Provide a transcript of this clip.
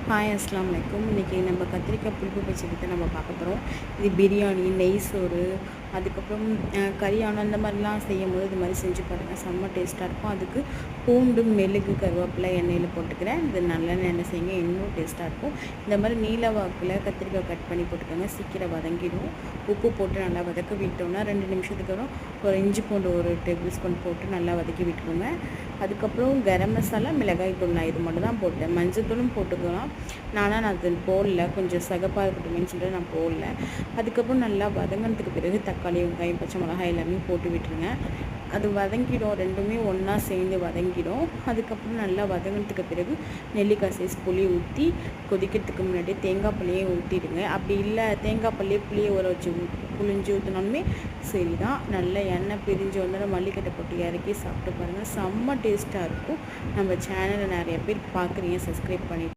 Hi அஸ்ஸலாமு அலைக்கும். இன்றைக்கி நம்ம கத்திரிக்காய் புளிப்பு பச்சடி தான் நம்ம பார்க்க போகிறோம். இது பிரியாணி, நெய் சோறு, அதுக்கப்புறம் கல்யாணம் அந்த மாதிரிலாம் செய்யும்போது இது மாதிரி செஞ்சு பாருங்கள், செம்ம டேஸ்ட்டாக இருக்கும். அதுக்கு பூண்டு, மெழுகு, கருவேப்பிலை எண்ணெயில் போட்டுக்கிறேன். இது நல்லெண்ணெய் எண்ணெய் செய்யுங்க, இன்னும் டேஸ்ட்டாக இருக்கும். இந்த மாதிரி நீல வாக்கில் கத்திரிக்காய் கட் பண்ணி போட்டுக்கோங்க, சீக்கிரம் வதங்கிடும். உப்பு போட்டு நல்லா வதக்க விட்டோன்னா 2 நிமிஷத்துக்கு அப்புறம் ஒரு இஞ்சி பூண்டு 1 டேபிள் ஸ்பூன் போட்டு நல்லா வதக்கி விட்டுக்கோங்க. அதுக்கப்புறம் கரம் மசாலா, மிளகாய் தூள் நான் இது மட்டும் தான் போட்டேன். மஞ்சள் தூளும் போட்டுக்கலாம். நான் அது போடல, கொஞ்சம் சகப்பாக இருக்கட்டுமேன்னு சொல்லிட்டு நான் போடல. அதுக்கப்புறம் நல்லா வதங்கினதுக்கு பிறகு தக்காளி, வெங்காயம், பச்சை மிளகாய் எல்லாமே போட்டு விட்டுருங்க. அது வதங்கிடும், ரெண்டுமே ஒன்றா சேர்ந்து வதங்கிடும். அதுக்கப்புறம் நல்லா வதங்கினதுக்கு பிறகு நெல்லிக்காய் சைஸ் புளி ஊற்றி கொதிக்கிறதுக்கு முன்னாடி தேங்காய் பள்ளியே ஊற்றிடுங்க. அப்படி இல்லை தேங்காய் பள்ளியே புளியை ஊற வச்சு புளிஞ்சு ஊற்றினாலுமே சரி தான். நல்லா எண்ணெய் பிரிஞ்சு வந்து மல்லிக்கட்டை போட்டு இறக்கி சாப்பிட்டு பாருங்கள், செம்ம டேஸ்ட்டாக இருக்கும். நம்ம சேனலை நிறைய பேர் பார்க்குறீங்க, சப்ஸ்கிரைப் பண்ணிவிட்டு